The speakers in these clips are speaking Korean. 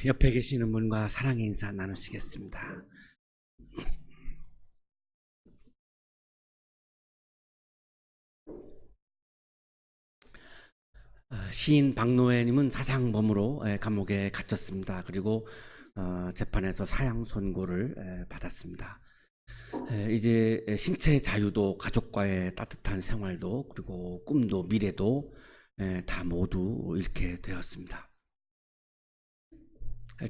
옆에 계시는 분과 사랑의 인사 나누시겠습니다. 시인 박노해님은 사상범으로 감옥에 갇혔습니다. 그리고 재판에서 사형 선고를 받았습니다. 이제 신체 자유도 가족과의 따뜻한 생활도 그리고 꿈도 미래도 다 모두 잃게 되었습니다.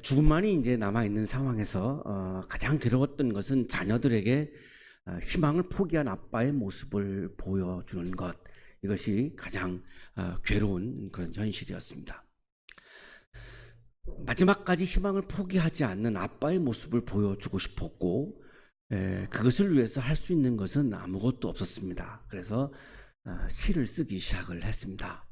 죽음만이 이제 남아있는 상황에서 가장 괴로웠던 것은 자녀들에게 희망을 포기한 아빠의 모습을 보여주는 것, 이것이 가장 괴로운 그런 현실이었습니다. 마지막까지 희망을 포기하지 않는 아빠의 모습을 보여주고 싶었고, 그것을 위해서 할 수 있는 것은 아무것도 없었습니다. 그래서 시를 쓰기 시작을 했습니다.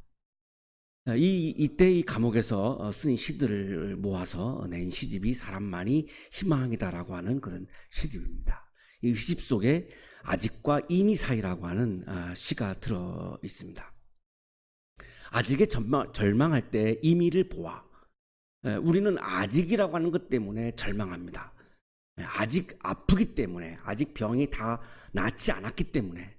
이때 이 감옥에서 쓴 시들을 모아서 낸 시집이 사람만이 희망이다라고 하는 그런 시집입니다. 이 시집 속에 아직과 이미 사이라고 하는 시가 들어 있습니다. 아직에 절망할 때 이미를 보아. 우리는 아직이라고 하는 것 때문에 절망합니다. 아직 아프기 때문에, 아직 병이 다 낫지 않았기 때문에,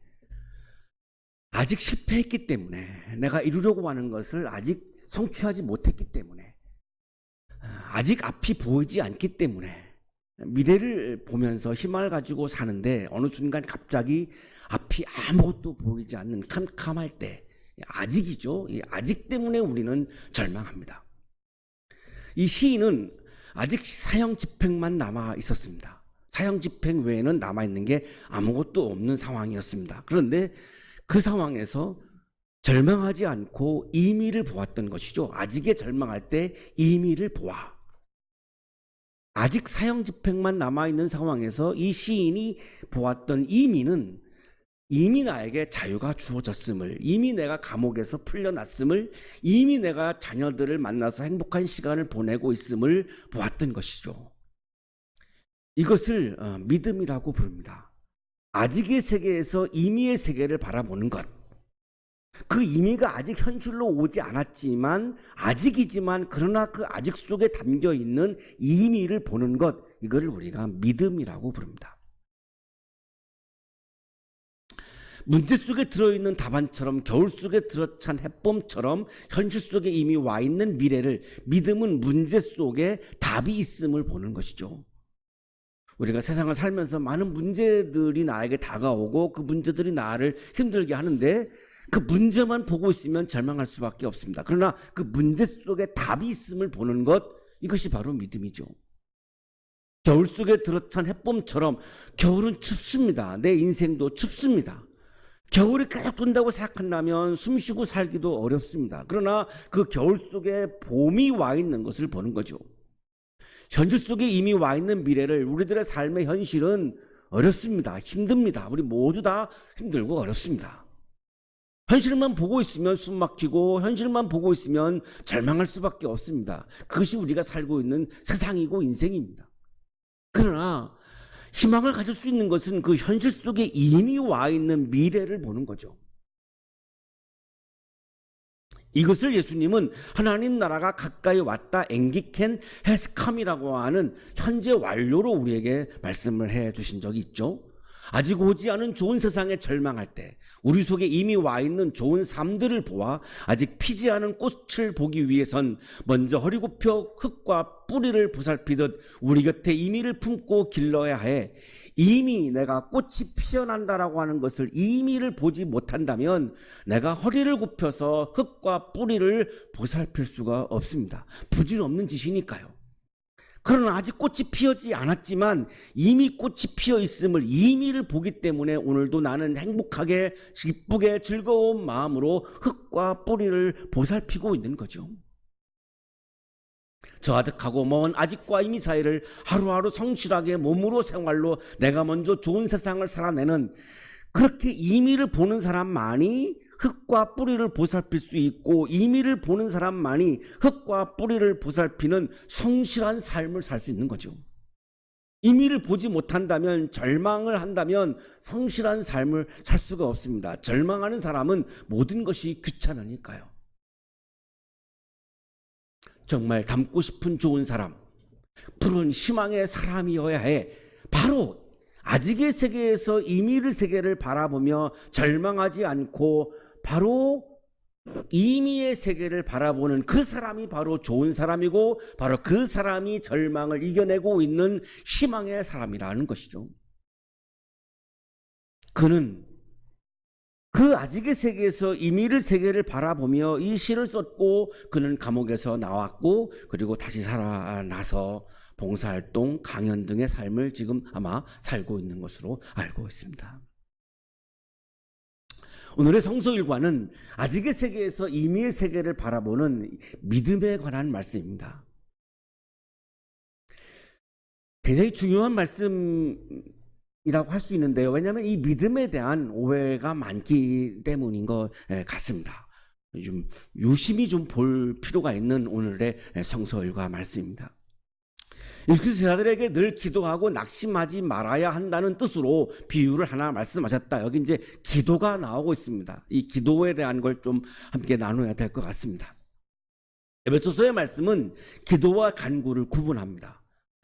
아직 실패했기 때문에, 내가 이루려고 하는 것을 아직 성취하지 못했기 때문에, 아직 앞이 보이지 않기 때문에, 미래를 보면서 희망을 가지고 사는데 어느 순간 갑자기 앞이 아무것도 보이지 않는 캄캄할 때, 아직이죠. 이 아직 때문에 우리는 절망합니다. 이 시인은 아직 사형 집행만 남아 있었습니다. 사형 집행 외에는 남아있는 게 아무것도 없는 상황이었습니다. 그런데 그 상황에서 절망하지 않고 이미를 보았던 것이죠. 아직에 절망할 때 이미를 보아. 아직 사형 집행만 남아있는 상황에서 이 시인이 보았던 이미는 이미 나에게 자유가 주어졌음을, 이미 내가 감옥에서 풀려났음을, 이미 내가 자녀들을 만나서 행복한 시간을 보내고 있음을 보았던 것이죠. 이것을 믿음이라고 부릅니다. 아직의 세계에서 이미의 세계를 바라보는 것. 그 이미가 아직 현실로 오지 않았지만, 아직이지만 그러나 그 아직 속에 담겨있는 이미를 보는 것, 이걸 우리가 믿음이라고 부릅니다. 문제 속에 들어있는 답안처럼, 겨울 속에 들어찬 햇봄처럼 현실 속에 이미 와 있는 미래를, 믿음은 문제 속에 답이 있음을 보는 것이죠. 우리가 세상을 살면서 많은 문제들이 나에게 다가오고 그 문제들이 나를 힘들게 하는데 그 문제만 보고 있으면 절망할 수밖에 없습니다. 그러나 그 문제 속에 답이 있음을 보는 것, 이것이 바로 믿음이죠. 겨울 속에 들어찬 햇봄처럼 겨울은 춥습니다. 내 인생도 춥습니다. 겨울이 계속 돈다고 생각한다면 숨쉬고 살기도 어렵습니다. 그러나 그 겨울 속에 봄이 와 있는 것을 보는 거죠. 현실 속에 이미 와 있는 미래를, 우리들의 삶의 현실은 어렵습니다. 힘듭니다. 우리 모두 다 힘들고 어렵습니다. 현실만 보고 있으면 숨 막히고, 현실만 보고 있으면 절망할 수밖에 없습니다. 그것이 우리가 살고 있는 세상이고 인생입니다. 그러나 희망을 가질 수 있는 것은 그 현실 속에 이미 와 있는 미래를 보는 거죠. 이것을 예수님은 하나님 나라가 가까이 왔다, 앵기켄 헤스캄이라고 하는 현재 완료로 우리에게 말씀을 해 주신 적이 있죠. 아직 오지 않은 좋은 세상에 절망할 때, 우리 속에 이미 와 있는 좋은 삶들을 보아 아직 피지 않은 꽃을 보기 위해선 먼저 허리 굽혀 흙과 뿌리를 보살피듯 우리 곁에 이미를 품고 길러야 해. 이미 내가 꽃이 피어난다라고 하는 것을, 이미를 보지 못한다면 내가 허리를 굽혀서 흙과 뿌리를 보살필 수가 없습니다. 부질없는 짓이니까요. 그러나 아직 꽃이 피어지 않았지만 이미 꽃이 피어 있음을, 이미를 보기 때문에 오늘도 나는 행복하게, 기쁘게, 즐거운 마음으로 흙과 뿌리를 보살피고 있는 거죠. 저 아득하고 먼 아직과 이미 사이를 하루하루 성실하게 몸으로 생활로 내가 먼저 좋은 세상을 살아내는, 그렇게 이미를 보는 사람만이 흙과 뿌리를 보살필 수 있고, 이미를 보는 사람만이 흙과 뿌리를 보살피는 성실한 삶을 살 수 있는 거죠. 이미를 보지 못한다면, 절망을 한다면 성실한 삶을 살 수가 없습니다. 절망하는 사람은 모든 것이 귀찮으니까요. 정말 닮고 싶은 좋은 사람, 푸른 희망의 사람이어야 해. 바로 아직의 세계에서 이미의 세계를 바라보며 절망하지 않고 바로 이미의 세계를 바라보는 그 사람이 바로 좋은 사람이고, 바로 그 사람이 절망을 이겨내고 있는 희망의 사람이라는 것이죠. 그는 그 아직의 세계에서 이미의 세계를 바라보며 이 시를 썼고, 그는 감옥에서 나왔고, 그리고 다시 살아나서 봉사활동, 강연 등의 삶을 지금 아마 살고 있는 것으로 알고 있습니다. 오늘의 성서일과는 아직의 세계에서 이미의 세계를 바라보는 믿음에 관한 말씀입니다. 굉장히 중요한 말씀이라고 할 수 있는데요. 왜냐하면 이 믿음에 대한 오해가 많기 때문인 것 같습니다. 좀 유심히 좀 볼 필요가 있는 오늘의 성서일과 말씀입니다. 예수께서 제자들에게 늘 기도하고 낙심하지 말아야 한다는 뜻으로 비유를 하나 말씀하셨다. 여기 이제 기도가 나오고 있습니다. 이 기도에 대한 걸 좀 함께 나눠야 될 것 같습니다. 에베소서의 말씀은 기도와 간구를 구분합니다.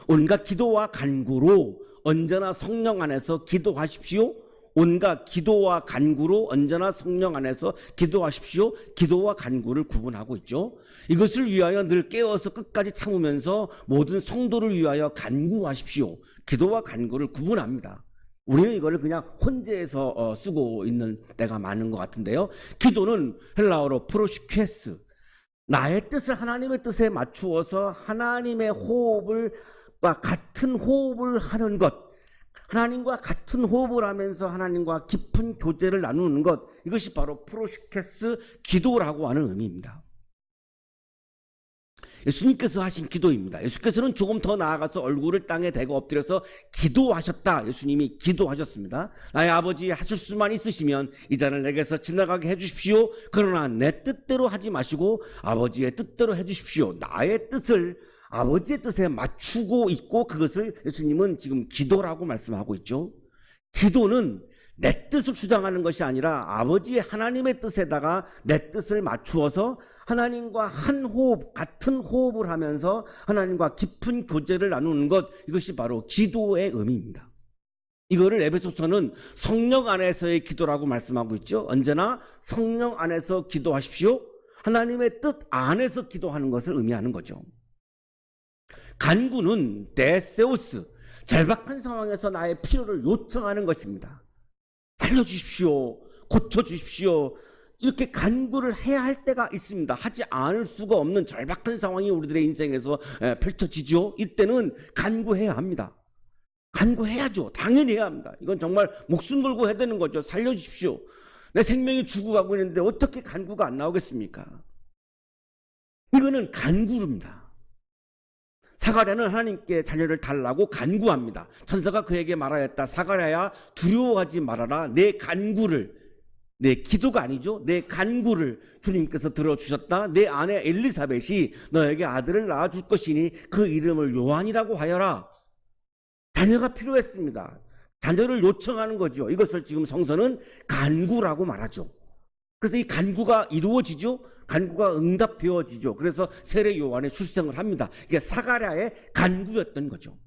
온갖 기도와 간구로 언제나 성령 안에서 기도하십시오. 온갖 기도와 간구로 언제나 성령 안에서 기도하십시오. 기도와 간구를 구분하고 있죠. 이것을 위하여 늘 깨어서 끝까지 참으면서 모든 성도를 위하여 간구하십시오. 기도와 간구를 구분합니다. 우리는 이거를 그냥 혼재해서 쓰고 있는 때가 많은 것 같은데요. 기도는 헬라어로 프로시퀘스, 나의 뜻을 하나님의 뜻에 맞추어서 하나님의 호흡과 같은 호흡을 하는 것, 하나님과 같은 호흡을 하면서 하나님과 깊은 교제를 나누는 것, 이것이 바로 프로시케스 기도라고 하는 의미입니다. 예수님께서 하신 기도입니다. 예수께서는 조금 더 나아가서 얼굴을 땅에 대고 엎드려서 기도하셨다. 예수님이 기도하셨습니다. 나의 아버지, 하실 수만 있으시면 이 잔을 내게서 지나가게 해주십시오. 그러나 내 뜻대로 하지 마시고 아버지의 뜻대로 해주십시오. 나의 뜻을 아버지의 뜻에 맞추고 있고, 그것을 예수님은 지금 기도라고 말씀하고 있죠. 기도는 내 뜻을 주장하는 것이 아니라 아버지의 하나님의 뜻에다가 내 뜻을 맞추어서 하나님과 한 호흡, 같은 호흡을 하면서 하나님과 깊은 교제를 나누는 것, 이것이 바로 기도의 의미입니다. 이거를 에베소서는 성령 안에서의 기도라고 말씀하고 있죠. 언제나 성령 안에서 기도하십시오. 하나님의 뜻 안에서 기도하는 것을 의미하는 거죠. 간구는 데세우스, 절박한 상황에서 나의 필요를 요청하는 것입니다. 살려주십시오, 고쳐주십시오, 이렇게 간구를 해야 할 때가 있습니다. 하지 않을 수가 없는 절박한 상황이 우리들의 인생에서 펼쳐지죠. 이때는 간구해야 합니다. 간구해야죠. 당연히 해야 합니다. 이건 정말 목숨 걸고 해야 되는 거죠. 살려주십시오. 내 생명이 죽어가고 있는데 어떻게 간구가 안 나오겠습니까? 이거는 간구입니다. 사가랴는 하나님께 자녀를 달라고 간구합니다. 천사가 그에게 말하였다. 사가랴야, 두려워하지 말아라. 내 간구를, 내 기도가 아니죠, 내 간구를 주님께서 들어주셨다. 내 아내 엘리사벳이 너에게 아들을 낳아줄 것이니 그 이름을 요한이라고 하여라. 자녀가 필요했습니다. 자녀를 요청하는 거죠. 이것을 지금 성서는 간구라고 말하죠. 그래서 이 간구가 이루어지죠. 간구가 응답되어지죠. 그래서 세례 요한의 출생을 합니다. 이게 사가랴의 간구였던 거죠.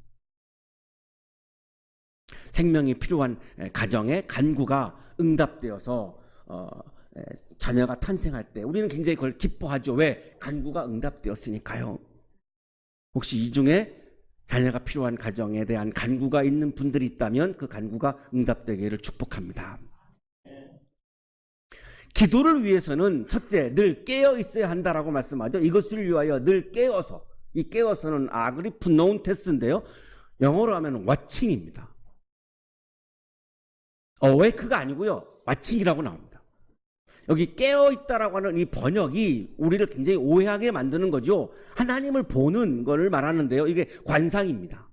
생명이 필요한 가정에 간구가 응답되어서 자녀가 탄생할 때 우리는 굉장히 그걸 기뻐하죠. 왜? 간구가 응답되었으니까요. 혹시 이 중에 자녀가 필요한 가정에 대한 간구가 있는 분들이 있다면 그 간구가 응답되기를 축복합니다. 기도를 위해서는 첫째, 늘 깨어 있어야 한다라고 말씀하죠. 이것을 위하여 늘 깨어서, 이 깨어서는 아그리프노운테스인데요, 영어로 하면 watching입니다. awake가 아니고요, watching이라고 나옵니다. 여기 깨어 있다라고 하는 이 번역이 우리를 굉장히 오해하게 만드는 거죠. 하나님을 보는 것을 말하는데요, 이게 관상입니다.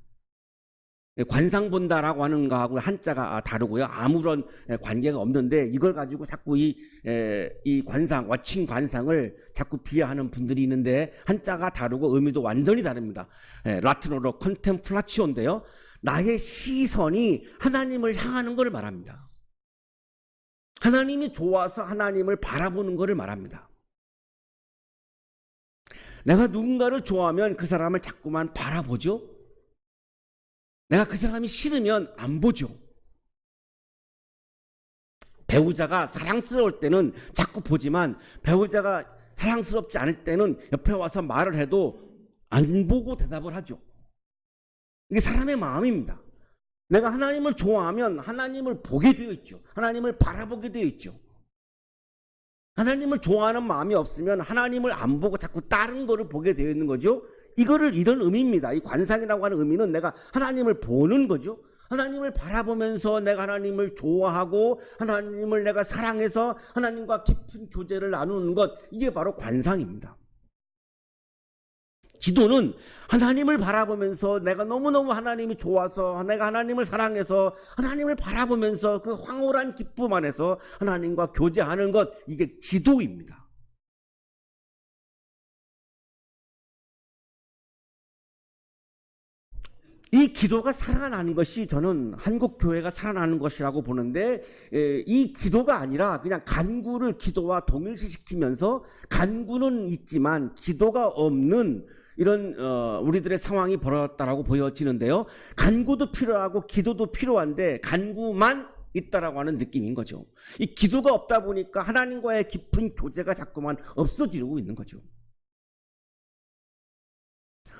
관상 본다라고 하는 거하고 한자가 다르고요. 아무런 관계가 없는데 이걸 가지고 자꾸 이 관상, 워칭 관상을 자꾸 비하하는 분들이 있는데 한자가 다르고 의미도 완전히 다릅니다. 라틴어로 컨템플라치오인데요. 나의 시선이 하나님을 향하는 것을 말합니다. 하나님이 좋아서 하나님을 바라보는 것을 말합니다. 내가 누군가를 좋아하면 그 사람을 자꾸만 바라보죠. 내가 그 사람이 싫으면 안 보죠. 배우자가 사랑스러울 때는 자꾸 보지만 배우자가 사랑스럽지 않을 때는 옆에 와서 말을 해도 안 보고 대답을 하죠. 이게 사람의 마음입니다. 내가 하나님을 좋아하면 하나님을 보게 되어 있죠. 하나님을 바라보게 되어 있죠. 하나님을 좋아하는 마음이 없으면 하나님을 안 보고 자꾸 다른 거를 보게 되어 있는 거죠. 이런 의미입니다. 이 관상이라고 하는 의미는 내가 하나님을 보는 거죠. 하나님을 바라보면서 내가 하나님을 좋아하고 하나님을 내가 사랑해서 하나님과 깊은 교제를 나누는 것, 이게 바로 관상입니다. 기도는 하나님을 바라보면서 내가 너무너무 하나님이 좋아서 내가 하나님을 사랑해서 하나님을 바라보면서 그 황홀한 기쁨 안에서 하나님과 교제하는 것, 이게 기도입니다. 이 기도가 살아나는 것이 저는 한국 교회가 살아나는 것이라고 보는데, 이 기도가 아니라 그냥 간구를 기도와 동일시시키면서 간구는 있지만 기도가 없는 이런 우리들의 상황이 벌어졌다라고 보여지는데요. 간구도 필요하고 기도도 필요한데 간구만 있다라고 하는 느낌인 거죠. 이 기도가 없다 보니까 하나님과의 깊은 교제가 자꾸만 없어지고 있는 거죠.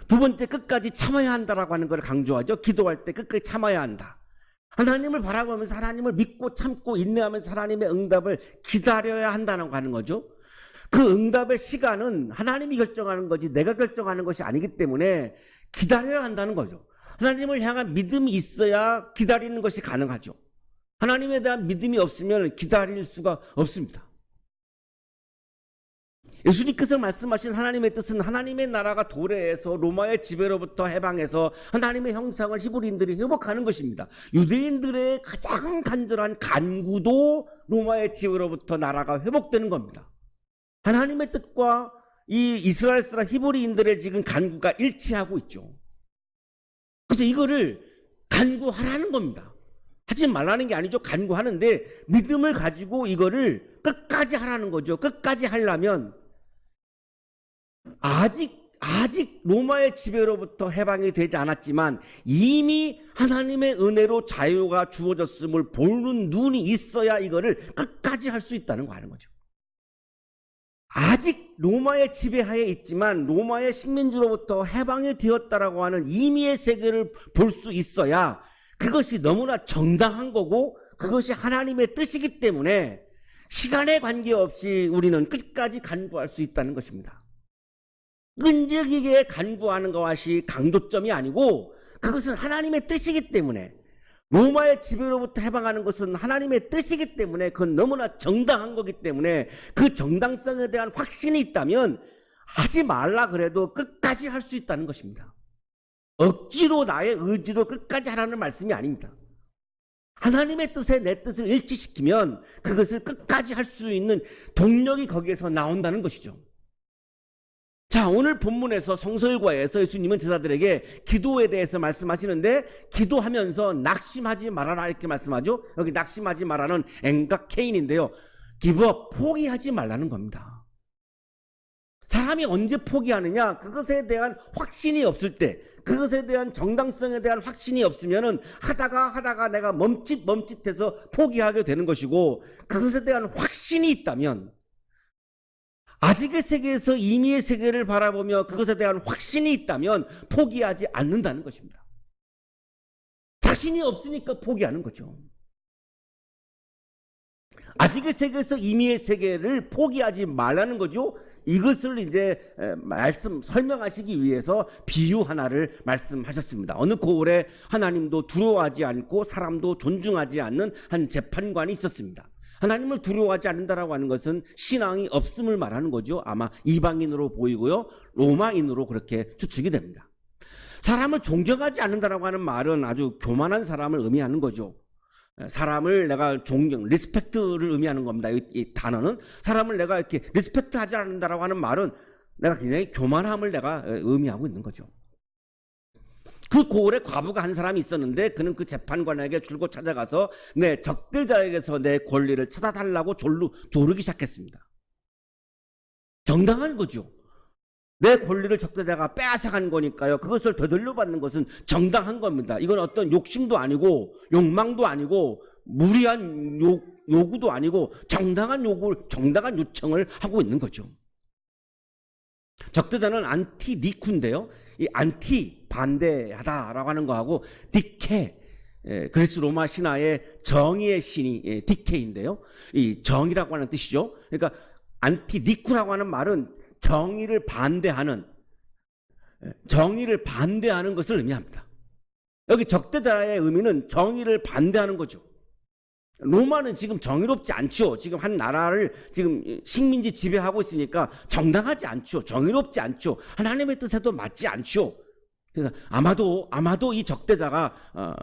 두 번째, 끝까지 참아야 한다라고 하는 걸 강조하죠. 기도할 때 끝까지 참아야 한다. 하나님을 바라보면서 하나님을 믿고 참고 인내하면서 하나님의 응답을 기다려야 한다고 하는 거죠. 그 응답의 시간은 하나님이 결정하는 거지 내가 결정하는 것이 아니기 때문에 기다려야 한다는 거죠. 하나님을 향한 믿음이 있어야 기다리는 것이 가능하죠. 하나님에 대한 믿음이 없으면 기다릴 수가 없습니다. 예수님께서 말씀하신 하나님의 뜻은 하나님의 나라가 도래해서 로마의 지배로부터 해방해서 하나님의 형상을 히브리인들이 회복하는 것입니다. 유대인들의 가장 간절한 간구도 로마의 지배로부터 나라가 회복되는 겁니다. 하나님의 뜻과 이 이스라엘 사람 히브리인들의 지금 간구가 일치하고 있죠. 그래서 이거를 간구하라는 겁니다. 하지 말라는 게 아니죠. 간구하는데 믿음을 가지고 이거를 끝까지 하라는 거죠. 끝까지 하려면 아직 로마의 지배로부터 해방이 되지 않았지만 이미 하나님의 은혜로 자유가 주어졌음을 보는 눈이 있어야 이거를 끝까지 할 수 있다는 거 하는 거죠. 아직 로마의 지배하에 있지만 로마의 식민지로부터 해방이 되었다라고 하는 이미의 세계를 볼 수 있어야 그것이 너무나 정당한 거고 그것이 하나님의 뜻이기 때문에 시간에 관계없이 우리는 끝까지 간구할 수 있다는 것입니다. 끈질기게 간구하는 것이 강조점이 아니고 그것은 하나님의 뜻이기 때문에, 로마의 지배로부터 해방하는 것은 하나님의 뜻이기 때문에 그건 너무나 정당한 거기 때문에 그 정당성에 대한 확신이 있다면 하지 말라 그래도 끝까지 할 수 있다는 것입니다. 억지로 나의 의지로 끝까지 하라는 말씀이 아닙니다. 하나님의 뜻에 내 뜻을 일치시키면 그것을 끝까지 할 수 있는 동력이 거기에서 나온다는 것이죠. 자, 오늘 본문에서 성서일과에서 예수님은 제자들에게 기도에 대해서 말씀하시는데 기도하면서 낙심하지 말아라 이렇게 말씀하죠. 여기 낙심하지 말라는 N과 K인데요. 기브업, 포기하지 말라는 겁니다. 사람이 언제 포기하느냐? 그것에 대한 확신이 없을 때, 그것에 대한 정당성에 대한 확신이 없으면은 하다가 내가 멈칫해서 포기하게 되는 것이고, 그것에 대한 확신이 있다면, 아직의 세계에서 이미의 세계를 바라보며 그것에 대한 확신이 있다면 포기하지 않는다는 것입니다. 자신이 없으니까 포기하는 거죠. 아직의 세계에서 이미의 세계를 포기하지 말라는 거죠. 이것을 이제 설명하시기 위해서 비유 하나를 말씀하셨습니다. 어느 고을에 하나님도 두려워하지 않고 사람도 존중하지 않는 한 재판관이 있었습니다. 하나님을 두려워하지 않는다라고 하는 것은 신앙이 없음을 말하는 거죠. 아마 이방인으로 보이고요. 로마인으로 그렇게 추측이 됩니다. 사람을 존경하지 않는다라고 하는 말은 아주 교만한 사람을 의미하는 거죠. 사람을 내가 리스펙트를 의미하는 겁니다. 이 단어는 사람을 내가 이렇게 리스펙트하지 않는다라고 하는 말은 내가 굉장히 교만함을 내가 의미하고 있는 거죠. 그 고을에 과부가 한 사람이 있었는데 그는 그 재판관에게 줄곧 찾아가서 내 적대자에게서 내 권리를 찾아달라고 조르기 시작했습니다. 정당한 거죠. 내 권리를 적대자가 빼앗아간 거니까요. 그것을 되돌려 받는 것은 정당한 겁니다. 이건 어떤 욕심도 아니고 욕망도 아니고 무리한 요구도 아니고 정당한 요청을 하고 있는 거죠. 적대자는 안티니쿠인데요. 이 안티 반대하다라고 하는 거하고 디케, 그리스 로마 신화의 정의의 신이 디케인데요. 이 정의라고 하는 뜻이죠. 그러니까 안티니쿠라고 하는 말은 정의를 반대하는 것을 의미합니다. 여기 적대자의 의미는 정의를 반대하는 거죠. 로마는 지금 정의롭지 않죠. 지금 한 나라를 지금 식민지 지배하고 있으니까 정당하지 않죠. 정의롭지 않죠. 하나님의 뜻에도 맞지 않죠. 그래서 아마도 이 적대자가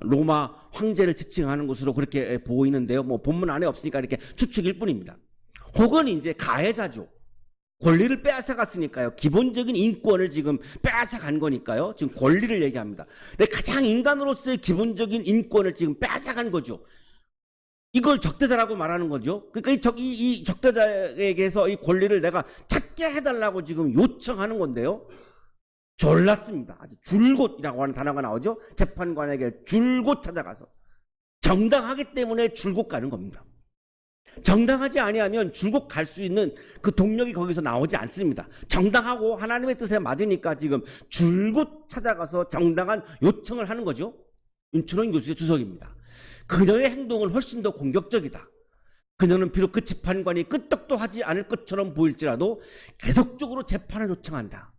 로마 황제를 지칭하는 것으로 그렇게 보이는데요. 뭐 본문 안에 없으니까 이렇게 추측일 뿐입니다. 혹은 이제 가해자죠. 권리를 빼앗아갔으니까요. 기본적인 인권을 지금 빼앗아간 거니까요. 지금 권리를 얘기합니다. 근데 가장 인간으로서의 기본적인 인권을 지금 빼앗아간 거죠. 이걸 적대자라고 말하는 거죠. 그러니까 이 적대자에게서 이 권리를 내가 찾게 해달라고 지금 요청하는 건데요. 졸랐습니다. 아주 줄곧이라고 하는 단어가 나오죠. 재판관에게 줄곧 찾아가서 정당하기 때문에 줄곧 가는 겁니다. 정당하지 아니하면 줄곧 갈 수 있는 그 동력이 거기서 나오지 않습니다. 정당하고 하나님의 뜻에 맞으니까 지금 줄곧 찾아가서 정당한 요청을 하는 거죠. 윤춘원 교수의 주석입니다. 그녀의 행동은 훨씬 더 공격적이다. 그녀는 비록 그 재판관이 끄떡도 하지 않을 것처럼 보일지라도 계속적으로 재판을 요청한다.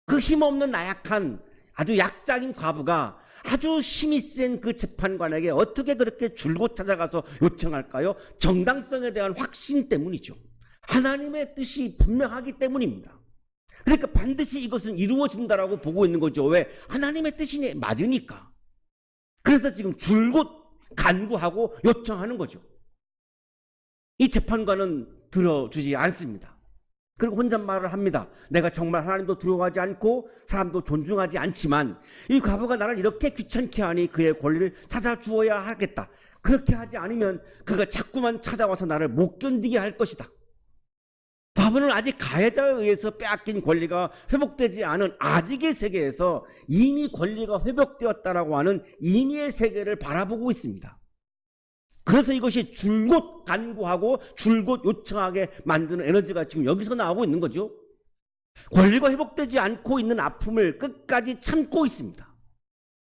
그 힘없는 나약한 아주 약자인 과부가 아주 힘이 센 그 재판관에게 어떻게 그렇게 줄곧 찾아가서 요청할까요? 정당성에 대한 확신 때문이죠. 하나님의 뜻이 분명하기 때문입니다. 그러니까 반드시 이것은 이루어진다라고 보고 있는 거죠. 왜? 하나님의 뜻이 맞으니까. 그래서 지금 줄곧 간구하고 요청하는 거죠. 이 재판관은 들어주지 않습니다. 그리고 혼잣말을 합니다. 내가 정말 하나님도 두려워하지 않고 사람도 존중하지 않지만 이 과부가 나를 이렇게 귀찮게 하니 그의 권리를 찾아주어야 하겠다. 그렇게 하지 않으면 그가 자꾸만 찾아와서 나를 못 견디게 할 것이다. 과부는 아직 가해자에 의해서 빼앗긴 권리가 회복되지 않은 아직의 세계에서 이미 권리가 회복되었다라고 하는 임의의 세계를 바라보고 있습니다. 그래서 이것이 줄곧 간구하고 줄곧 요청하게 만드는 에너지가 지금 여기서 나오고 있는 거죠. 권리가 회복되지 않고 있는 아픔을 끝까지 참고 있습니다.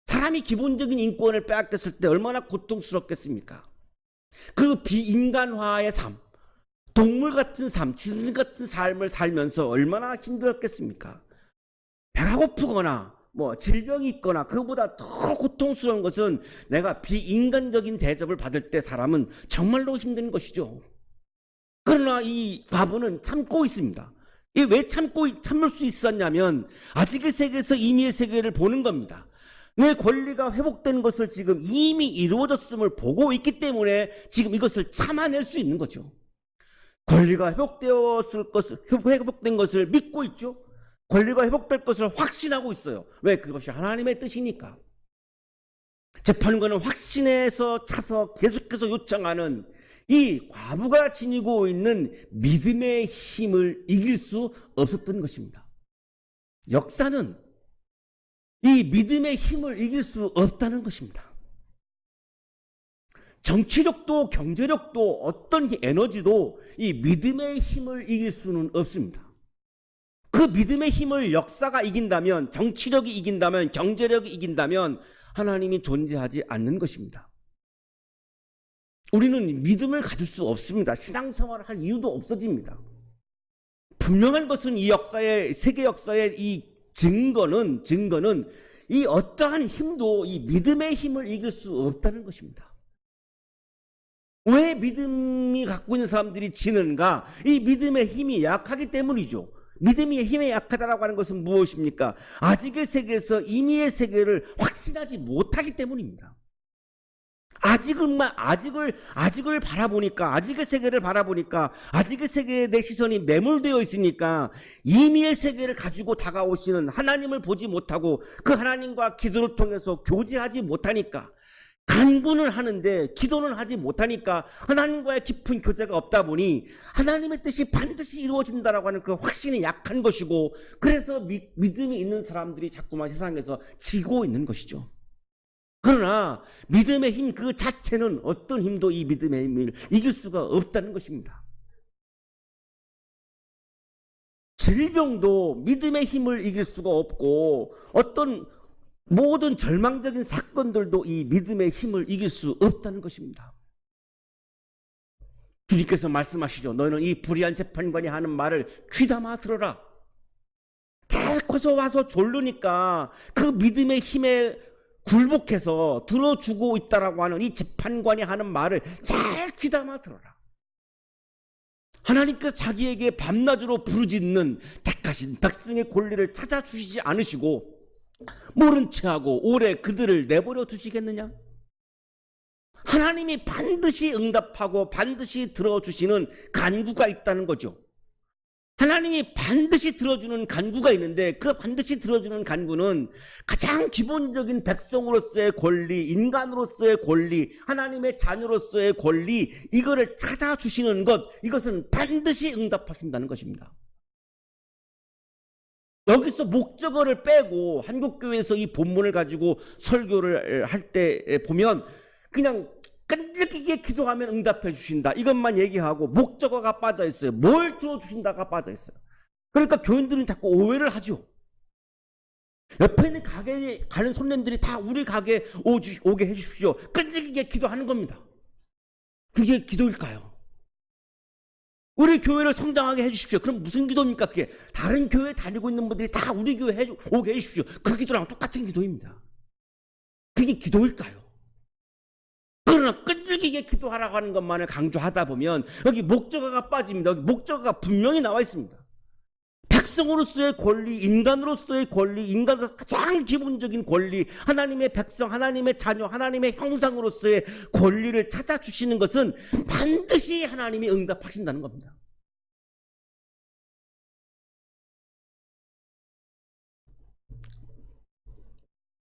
사람이 기본적인 인권을 빼앗겼을 때 얼마나 고통스럽겠습니까? 그 비인간화의 삶, 동물 같은 삶, 짐승 같은 삶을 살면서 얼마나 힘들었겠습니까? 배가 고프거나 질병이 있거나 그보다 더 고통스러운 것은 내가 비인간적인 대접을 받을 때 사람은 정말로 힘든 것이죠. 그러나 이 과부는 참고 있습니다. 왜 참을 수 있었냐면 아직의 세계에서 임의의 세계를 보는 겁니다. 내 권리가 회복된 것을 지금 이미 이루어졌음을 보고 있기 때문에 지금 이것을 참아낼 수 있는 거죠. 권리가 회복된 것을 믿고 있죠. 권리가 회복될 것을 확신하고 있어요. 왜? 그것이 하나님의 뜻이니까. 재판관은 확신해서 차서 계속해서 요청하는 이 과부가 지니고 있는 믿음의 힘을 이길 수 없었던 것입니다. 역사는 이 믿음의 힘을 이길 수 없다는 것입니다. 정치력도 경제력도 어떤 에너지도 이 믿음의 힘을 이길 수는 없습니다. 그 믿음의 힘을 역사가 이긴다면, 정치력이 이긴다면, 경제력이 이긴다면 하나님이 존재하지 않는 것입니다. 우리는 믿음을 가질 수 없습니다. 신앙생활을 할 이유도 없어집니다. 분명한 것은 이 역사의, 세계 역사의 이 증거는 이 어떠한 힘도 이 믿음의 힘을 이길 수 없다는 것입니다. 왜 믿음이 갖고 있는 사람들이 지는가? 이 믿음의 힘이 약하기 때문이죠. 믿음의 힘이 약하다라고 하는 것은 무엇입니까? 아직의 세계에서 임의의 세계를 확신하지 못하기 때문입니다. 아직을 바라보니까, 아직의 세계를 바라보니까, 아직의 세계에 내 시선이 매몰되어 있으니까 임의의 세계를 가지고 다가오시는 하나님을 보지 못하고 그 하나님과 기도를 통해서 교제하지 못하니까 간구는 하는데 기도는 하지 못하니까 하나님과의 깊은 교제가 없다 보니 하나님의 뜻이 반드시 이루어진다라고 하는 그 확신이 약한 것이고, 그래서 믿음이 있는 사람들이 자꾸만 세상에서 지고 있는 것이죠. 그러나 믿음의 힘 그 자체는 어떤 힘도 이 믿음의 힘을 이길 수가 없다는 것입니다. 질병도 믿음의 힘을 이길 수가 없고, 어떤 모든 절망적인 사건들도 이 믿음의 힘을 이길 수 없다는 것입니다. 주님께서 말씀하시죠. 너희는 이 불의한 재판관이 하는 말을 귀담아 들어라. 계속해서 와서 졸르니까 그 믿음의 힘에 굴복해서 들어주고 있다라고 하는 이 재판관이 하는 말을 잘 귀담아 들어라. 하나님께서 자기에게 밤낮으로 부르짖는 택하신 백성의 권리를 찾아주시지 않으시고 모른 체하고 오래 그들을 내버려 두시겠느냐? 하나님이 반드시 응답하고 반드시 들어주시는 간구가 있다는 거죠. 하나님이 반드시 들어주는 간구가 있는데, 그 반드시 들어주는 간구는 가장 기본적인 백성으로서의 권리, 인간으로서의 권리, 하나님의 자녀로서의 권리, 이거를 찾아주시는 것, 이것은 반드시 응답하신다는 것입니다. 여기서 목적어를 빼고 한국교회에서 이 본문을 가지고 설교를 할 때 보면 그냥 끈질기게 기도하면 응답해 주신다, 이것만 얘기하고 목적어가 빠져 있어요. 뭘 들어주신다가 빠져 있어요. 그러니까 교인들은 자꾸 오해를 하죠. 옆에 있는 가게에 가는 손님들이 다 우리 가게에 오게 해주십시오, 끈질기게 기도하는 겁니다. 그게 기도일까요? 우리 교회를 성장하게 해주십시오. 그럼 무슨 기도입니까? 그게 다른 교회 다니고 있는 분들이 다 우리 교회 오게 해주십시오, 그 기도랑 똑같은 기도입니다. 그게 기도일까요? 그러나 끈질기게 기도하라고 하는 것만을 강조하다 보면 여기 목적어가 빠집니다. 여기 목적어가 분명히 나와 있습니다. 백성으로서의 권리, 인간으로서의 권리, 인간으로서 가장 기본적인 권리, 하나님의 백성, 하나님의 자녀, 하나님의 형상으로서의 권리를 찾아주시는 것은 반드시 하나님이 응답하신다는 겁니다.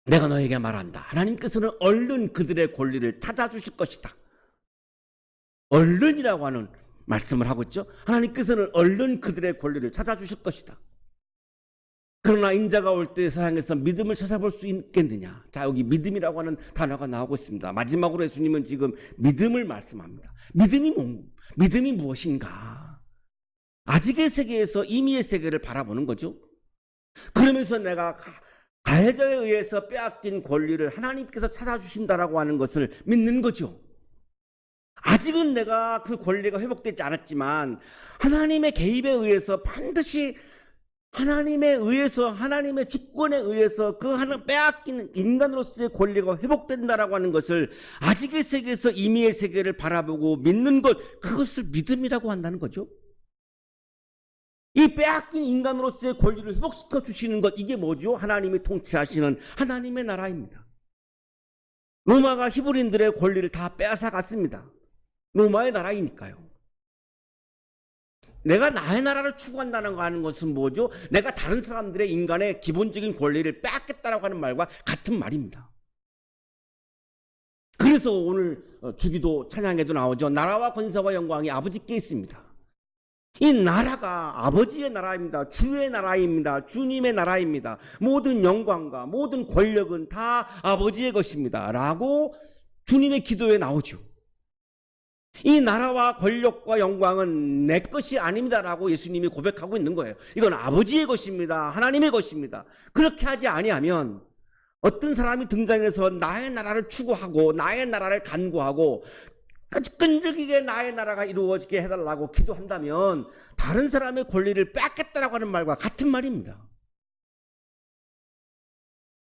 내가 너에게 말한다. 하나님께서는 얼른 그들의 권리를 찾아주실 것이다. 얼른이라고 하는 말씀을 하고 있죠. 하나님께서는 얼른 그들의 권리를 찾아주실 것이다. 그러나 인자가 올 때 세상에서 믿음을 찾아볼 수 있겠느냐? 자, 여기 믿음이라고 하는 단어가 나오고 있습니다. 마지막으로 예수님은 지금 믿음을 말씀합니다. 믿음이 무엇인가? 아직의 세계에서 이미의 세계를 바라보는 거죠. 그러면서 내가 가해자에 의해서 빼앗긴 권리를 하나님께서 찾아주신다라고 하는 것을 믿는 거죠. 아직은 내가 그 권리가 회복되지 않았지만 하나님의 개입에 의해서 반드시 하나님의 주권에 의해서 그 하나 빼앗기는 인간으로서의 권리가 회복된다라고 하는 것을 아직의 세계에서 이미의 세계를 바라보고 믿는 것, 그것을 믿음이라고 한다는 거죠. 이 빼앗긴 인간으로서의 권리를 회복시켜 주시는 것, 이게 뭐죠? 하나님이 통치하시는 하나님의 나라입니다. 로마가 히브리인들의 권리를 다 빼앗아 갔습니다. 로마의 나라이니까요. 내가 나의 나라를 추구한다는 거 하는 것은 뭐죠? 내가 다른 사람들의 인간의 기본적인 권리를 빼앗겠다라고 하는 말과 같은 말입니다. 그래서 오늘 주기도 찬양에도 나오죠. 나라와 권세와 영광이 아버지께 있습니다. 이 나라가 아버지의 나라입니다. 주의 나라입니다. 주님의 나라입니다. 모든 영광과 모든 권력은 다 아버지의 것입니다. 라고 주님의 기도에 나오죠. 이 나라와 권력과 영광은 내 것이 아닙니다라고 예수님이 고백하고 있는 거예요. 이건 아버지의 것입니다. 하나님의 것입니다. 그렇게 하지 아니하면 어떤 사람이 등장해서 나의 나라를 추구하고 나의 나라를 간구하고 끈질기게 나의 나라가 이루어지게 해달라고 기도한다면 다른 사람의 권리를 뺏겠다라고 하는 말과 같은 말입니다.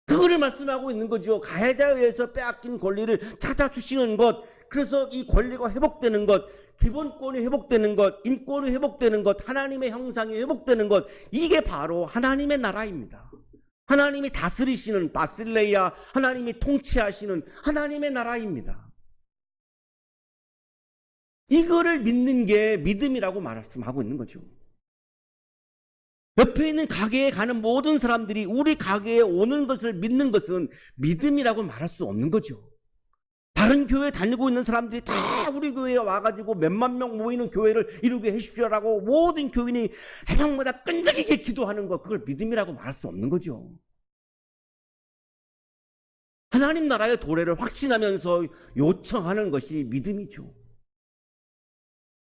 그거를 말씀하고 있는 거죠. 가해자에 의해서 빼앗긴 권리를 찾아주시는 것, 그래서 이 권리가 회복되는 것, 기본권이 회복되는 것, 인권이 회복되는 것, 하나님의 형상이 회복되는 것, 이게 바로 하나님의 나라입니다. 하나님이 다스리시는 바실레이아, 하나님이 통치하시는 하나님의 나라입니다. 이거를 믿는 게 믿음이라고 말씀하고 있는 거죠. 옆에 있는 가게에 가는 모든 사람들이 우리 가게에 오는 것을 믿는 것은 믿음이라고 말할 수 없는 거죠. 다른 교회 다니고 있는 사람들이 다 우리 교회에 와가지고 몇만 명 모이는 교회를 이루게 해주십시오라고 모든 교인이 새벽마다 끈적이게 기도하는 것, 그걸 믿음이라고 말할 수 없는 거죠. 하나님 나라의 도래를 확신하면서 요청하는 것이 믿음이죠.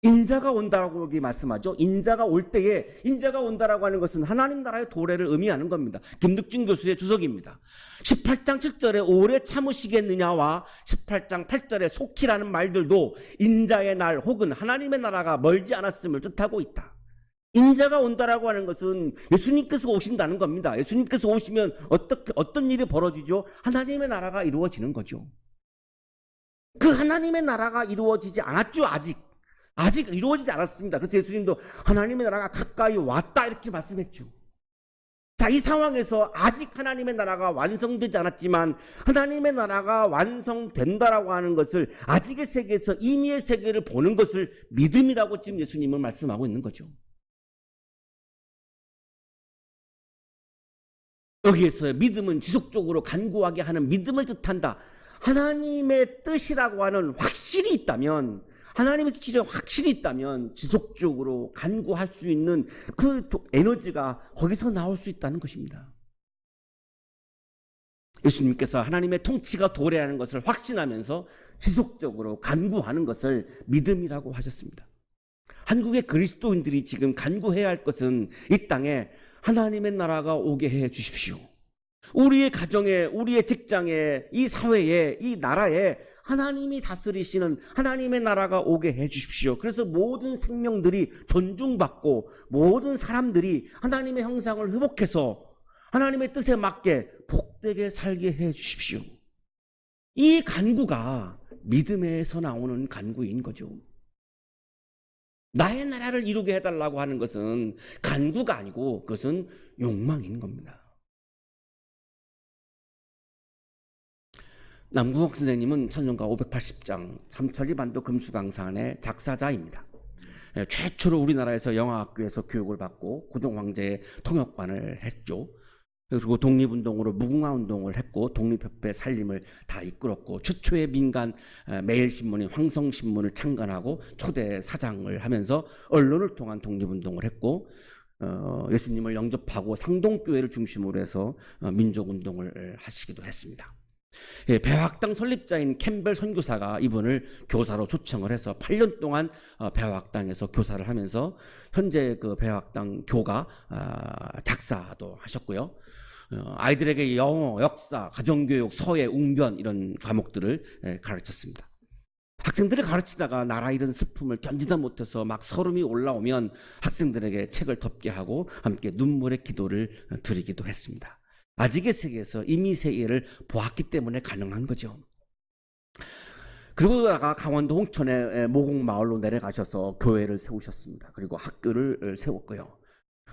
인자가 온다라고 여기 말씀하죠. 인자가 올 때에, 인자가 온다라고 하는 것은 하나님 나라의 도래를 의미하는 겁니다. 김득진 교수의 주석입니다. 18장 7절에 오래 참으시겠느냐와 18장 8절에 속히라는 말들도 인자의 날 혹은 하나님의 나라가 멀지 않았음을 뜻하고 있다. 인자가 온다라고 하는 것은 예수님께서 오신다는 겁니다. 예수님께서 오시면 어떤 일이 벌어지죠? 하나님의 나라가 이루어지는 거죠. 그 하나님의 나라가 이루어지지 않았죠. 아직 이루어지지 않았습니다. 그래서 예수님도 하나님의 나라가 가까이 왔다 이렇게 말씀했죠. 자, 이 상황에서 아직 하나님의 나라가 완성되지 않았지만 하나님의 나라가 완성된다라고 하는 것을, 아직의 세계에서 이미의 세계를 보는 것을 믿음이라고 지금 예수님은 말씀하고 있는 거죠. 여기에서 믿음은 지속적으로 간구하게 하는 믿음을 뜻한다. 하나님의 뜻이라고 하는 확실히 있다면, 하나님의 뜻이 확실히 있다면 지속적으로 간구할 수 있는 그 에너지가 거기서 나올 수 있다는 것입니다. 예수님께서 하나님의 통치가 도래하는 것을 확신하면서 지속적으로 간구하는 것을 믿음이라고 하셨습니다. 한국의 그리스도인들이 지금 간구해야 할 것은 이 땅에 하나님의 나라가 오게 해 주십시오. 우리의 가정에, 우리의 직장에, 이 사회에, 이 나라에 하나님이 다스리시는 하나님의 나라가 오게 해 주십시오. 그래서 모든 생명들이 존중받고 모든 사람들이 하나님의 형상을 회복해서 하나님의 뜻에 맞게 복되게 살게 해 주십시오. 이 간구가 믿음에서 나오는 간구인 거죠. 나의 나라를 이루게 해달라고 하는 것은 간구가 아니고 그것은 욕망인 겁니다. 남궁옥 선생님은 천년가 580장 삼천리 반도 금수강산의 작사자입니다. 최초로 우리나라에서 영화학교에서 교육을 받고 고종황제의 통역관을 했죠. 그리고 독립운동으로 무궁화운동을 했고 독립협회 살림을 다 이끌었고 최초의 민간 매일신문인 황성신문을 창간하고 초대 사장을 하면서 언론을 통한 독립운동을 했고 예수님을 영접하고 상동교회를 중심으로 해서 민족운동을 하시기도 했습니다. 배화학당 설립자인 캠벨 선교사가 이분을 교사로 초청을 해서 8년 동안 배화학당에서 교사를 하면서 현재 그 배화학당 교가 작사도 하셨고요. 아이들에게 영어, 역사, 가정교육, 서예, 웅변 이런 과목들을 가르쳤습니다. 학생들을 가르치다가 나라 잃은 슬픔을 견디다 못해서 막 서름이 올라오면 학생들에게 책을 덮게 하고 함께 눈물의 기도를 드리기도 했습니다. 아직의 세계에서 이미 세계를 보았기 때문에 가능한 거죠. 그러다가 강원도 홍천의 모곡마을로 내려가셔서 교회를 세우셨습니다. 그리고 학교를 세웠고요.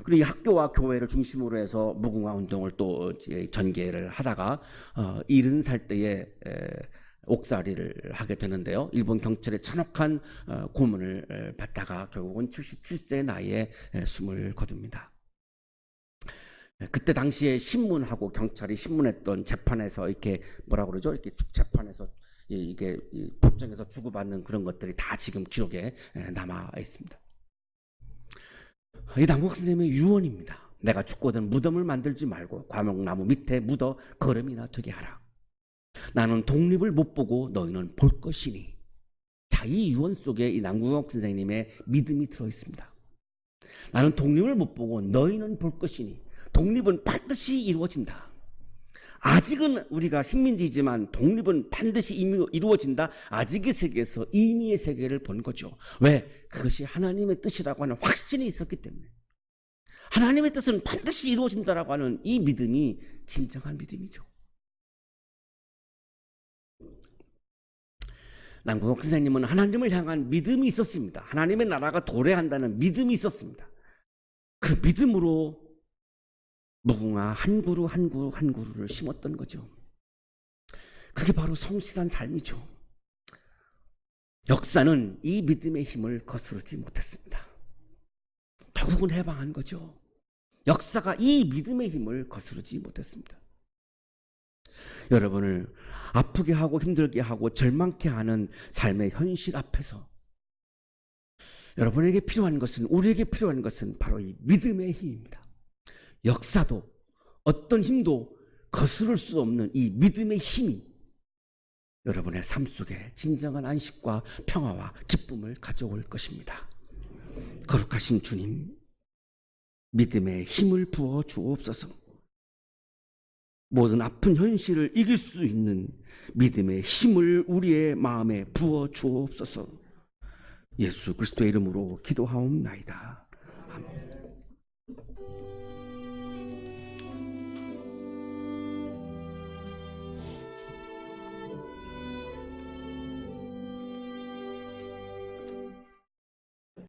그리고 이 학교와 교회를 중심으로 해서 무궁화 운동을 또 전개를 하다가 70살 때에 옥살이를 하게 되는데요. 일본 경찰의 잔혹한 고문을 받다가 결국은 77세의 나이에 숨을 거둡니다. 그때 당시에 신문하고 경찰이 신문했던 재판에서 이렇게 뭐라 그러죠? 이렇게 재판에서 이게 법정에서 주고받는 그런 것들이 다 지금 기록에 남아 있습니다. 이 남궁옥 선생님의 유언입니다. 내가 죽거든 무덤을 만들지 말고 과목나무 밑에 묻어 걸음이나 되게 하라. 나는 독립을 못 보고 너희는 볼 것이니. 자, 이 유언 속에 이 남궁옥 선생님의 믿음이 들어 있습니다. 나는 독립을 못 보고 너희는 볼 것이니. 독립은 반드시 이루어진다. 아직은 우리가 식민지지만 독립은 반드시 이루어진다. 아직의 세계에서 이미의 세계를 본 거죠. 왜? 그것이 하나님의 뜻이라고 하는 확신이 있었기 때문에. 하나님의 뜻은 반드시 이루어진다라고 하는 이 믿음이 진정한 믿음이죠. 남궁옥 선생님은 하나님을 향한 믿음이 있었습니다. 하나님의 나라가 도래한다는 믿음이 있었습니다. 그 믿음으로 무궁화 한 그루 한 그루 한 그루를 심었던 거죠. 그게 바로 성실한 삶이죠. 역사는 이 믿음의 힘을 거스르지 못했습니다. 결국은 해방한 거죠. 역사가 이 믿음의 힘을 거스르지 못했습니다. 여러분을 아프게 하고 힘들게 하고 절망케 하는 삶의 현실 앞에서 여러분에게 필요한 것은, 우리에게 필요한 것은 바로 이 믿음의 힘입니다. 역사도 어떤 힘도 거스를 수 없는 이 믿음의 힘이 여러분의 삶 속에 진정한 안식과 평화와 기쁨을 가져올 것입니다. 거룩하신 주님, 믿음의 힘을 부어 주옵소서. 모든 아픈 현실을 이길 수 있는 믿음의 힘을 우리의 마음에 부어 주옵소서. 예수 그리스도의 이름으로 기도하옵나이다. 아멘.